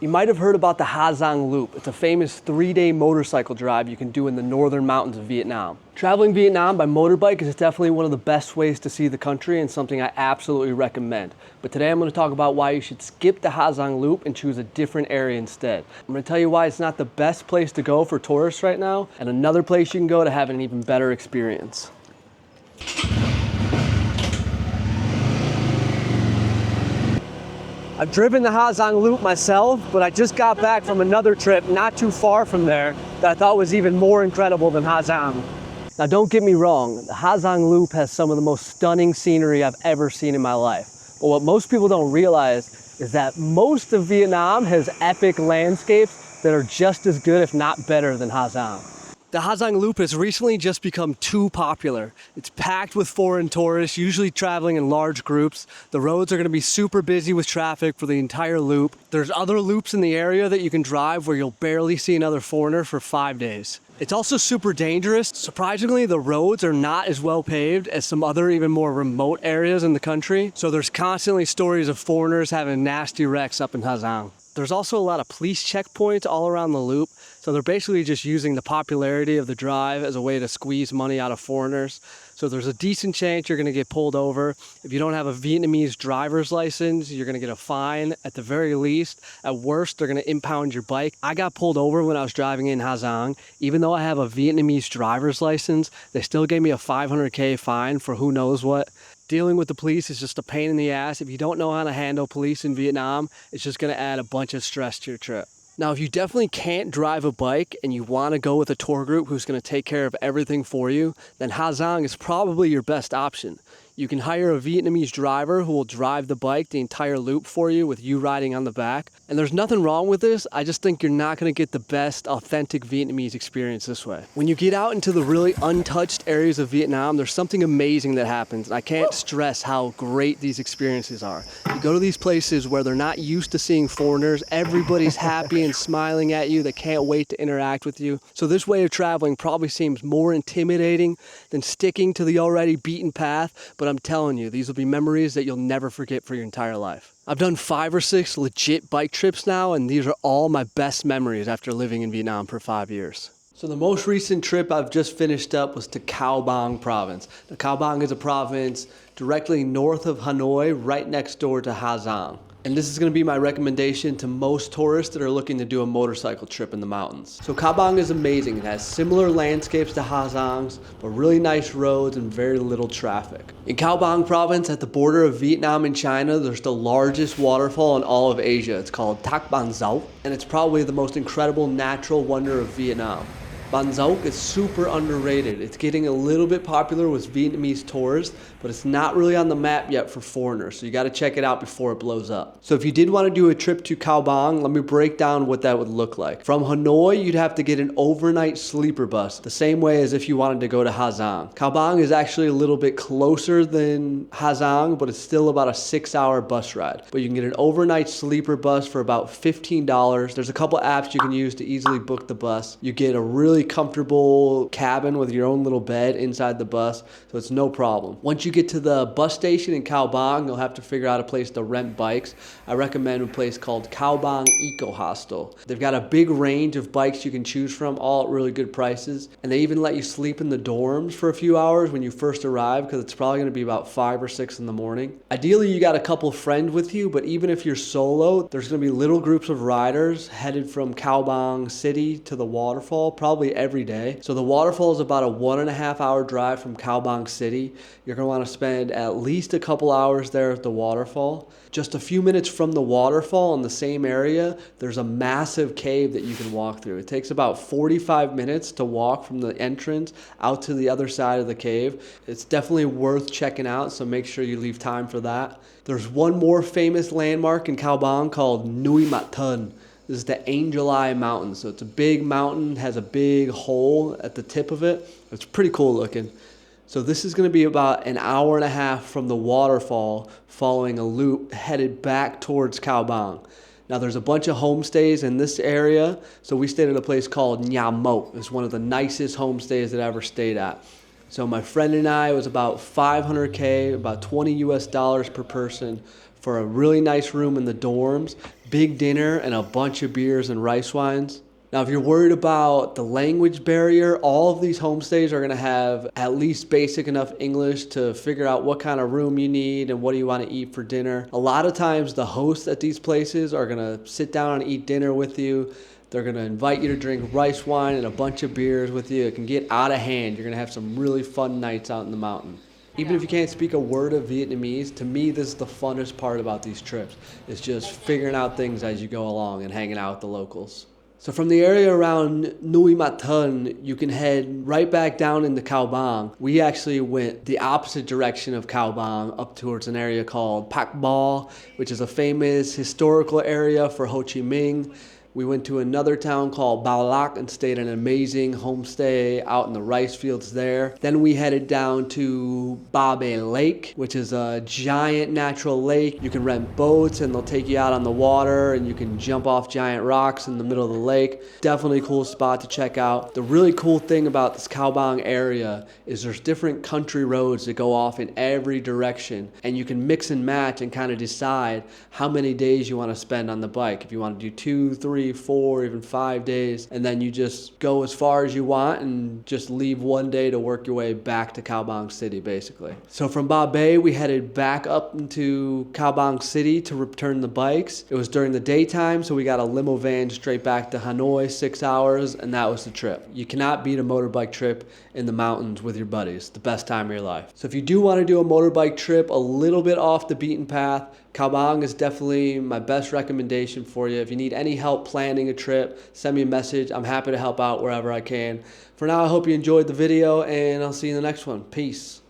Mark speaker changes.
Speaker 1: You might have heard about the Ha Giang Loop. It's a famous 3-day motorcycle drive you can do in the northern mountains of Vietnam. Traveling Vietnam by motorbike is definitely one of the best ways to see the country and something I absolutely recommend. But today I'm going to talk about why you should skip the Ha Giang Loop and choose a different area instead. I'm going to tell you why it's not the best place to go for tourists right now, and another place you can go to have an even better experience. I've driven the Ha Giang Loop myself, but I just got back from another trip not too far from there that I thought was even more incredible than Ha Giang. Now don't get me wrong, the Ha Giang Loop has some of the most stunning scenery I've ever seen in my life. But what most people don't realize is that most of Vietnam has epic landscapes that are just as good, if not better, than Ha Giang. The Ha Giang Loop has recently just become too popular. It's packed with foreign tourists, usually traveling in large groups. The roads are going to be super busy with traffic for the entire loop. There's other loops in the area that you can drive where you'll barely see another foreigner for 5 days. It's also super dangerous. Surprisingly, the roads are not as well paved as some other even more remote areas in the country. So there's constantly stories of foreigners having nasty wrecks up in Ha Giang. There's also a lot of police checkpoints all around the loop. So they're basically just using the popularity of the drive as a way to squeeze money out of foreigners. So there's a decent chance you're gonna get pulled over. If you don't have a Vietnamese driver's license, you're gonna get a fine at the very least. At worst, they're gonna impound your bike. I got pulled over when I was driving in Ha Giang. Even though I have a Vietnamese driver's license, they still gave me a 500K fine for who knows what. Dealing with the police is just a pain in the ass. If you don't know how to handle police in Vietnam, it's just gonna add a bunch of stress to your trip. Now, if you definitely can't drive a bike and you want to go with a tour group who's going to take care of everything for you, then Ha Giang is probably your best option. You can hire a Vietnamese driver who will drive the bike the entire loop for you with you riding on the back. And there's nothing wrong with this. I just think you're not going to get the best authentic Vietnamese experience this way. When you get out into the really untouched areas of Vietnam, there's something amazing that happens. And I can't stress how great these experiences are. You go to these places where they're not used to seeing foreigners. Everybody's happy and smiling at you. They can't wait to interact with you. So this way of traveling probably seems more intimidating than sticking to the already beaten path. But I'm telling you, these will be memories that you'll never forget for your entire life. I've done 5 or 6 legit bike trips now, and these are all my best memories after living in Vietnam for 5 years. So the most recent trip I've just finished up was to Cao Bang Province. Now, Cao Bang is a province directly north of Hanoi, right next door to Ha Giang. And this is going to be my recommendation to most tourists that are looking to do a motorcycle trip in the mountains. So Cao Bang is amazing. It has similar landscapes to Ha Giang's, but really nice roads and very little traffic. In Cao Bang Province, at the border of Vietnam and China, there's the largest waterfall in all of Asia. It's called Thac Ban Gioc, and it's probably the most incredible natural wonder of Vietnam. Ban Gioc is super underrated. It's getting a little bit popular with Vietnamese tourists, but it's not really on the map yet for foreigners, so you gotta check it out before it blows up. So if you did wanna do a trip to Cao Bang, let me break down what that would look like. From Hanoi, you'd have to get an overnight sleeper bus, the same way as if you wanted to go to Ha Giang. Cao Bang is actually a little bit closer than Ha Giang, but it's still about a 6-hour bus ride. But you can get an overnight sleeper bus for about $15. There's a couple apps you can use to easily book the bus. You get a really comfortable cabin with your own little bed inside the bus, so it's no problem. Once you get to the bus station in Cao Bang, you'll have to figure out a place to rent bikes. I recommend a place called Cao Bang Eco Hostel. They've got a big range of bikes you can choose from, all at really good prices, and they even let you sleep in the dorms for a few hours when you first arrive, because it's probably going to be about 5 or 6 in the morning. Ideally, you got a couple friends with you, but even if you're solo, there's going to be little groups of riders headed from Cao Bang City to the waterfall, probably every day. So the waterfall is about a 1.5 hour drive from Cao Bang City. You're going to want to spend at least a couple hours there at the waterfall. Just a few minutes from the waterfall in the same area, there's a massive cave that you can walk through. It takes about 45 minutes to walk from the entrance out to the other side of the cave. It's definitely worth checking out, so make sure you leave time for that. There's one more famous landmark in Cao Bang called Nui Mat Thun. This is the Angel Eye Mountain. So it's a big mountain, has a big hole at the tip of it. It's pretty cool looking. So this is going to be about an hour and a half from the waterfall, following a loop headed back towards Cao Bang. Now there's a bunch of homestays in this area. So we stayed at a place called Nha Mo. It's one of the nicest homestays that I ever stayed at. So my friend and I, it was about $500K, about $20 US per person, for a really nice room in the dorms. big dinner and a bunch of beers and rice wines. Now, if you're worried about the language barrier, all of these homestays are going to have at least basic enough English to figure out what kind of room you need and what do you want to eat for dinner. A lot of times the hosts at these places are going to sit down and eat dinner with you. They're going to invite you to drink rice wine and a bunch of beers with you. It can get out of hand. You're going to have some really fun nights out in the mountain. Even if you can't speak a word of Vietnamese, to me, this is the funnest part about these trips. It's just figuring out things as you go along and hanging out with the locals. So from the area around Nui Mat Thun, you can head right back down into Cao Bang. We actually went the opposite direction of Cao Bang up towards an area called Thac Ban, which is a famous historical area for Ho Chi Minh. We went to another town called Bao Lac and stayed in an amazing homestay out in the rice fields there. Then we headed down to Ba Be Lake, which is a giant natural lake. You can rent boats and they'll take you out on the water and you can jump off giant rocks in the middle of the lake. Definitely a cool spot to check out. The really cool thing about this Cao Bang area is there's different country roads that go off in every direction, and you can mix and match and kind of decide how many days you want to spend on the bike. If you want to do 2, 3, 4, even 5 days, and then you just go as far as you want and just leave one day to work your way back to Cao Bang City, basically. So from Ba Be, we headed back up into Cao Bang City to return the bikes. It was during the daytime, so we got a limo van straight back to Hanoi, 6 hours, and that was the trip. You cannot beat a motorbike trip in the mountains with your buddies. The best time of your life. So if you do want to do a motorbike trip a little bit off the beaten path, Cao Bang is definitely my best recommendation for you. If you need any help planning a trip, send me a message. I'm happy to help out wherever I can. For now, I hope you enjoyed the video, and I'll see you in the next one. Peace.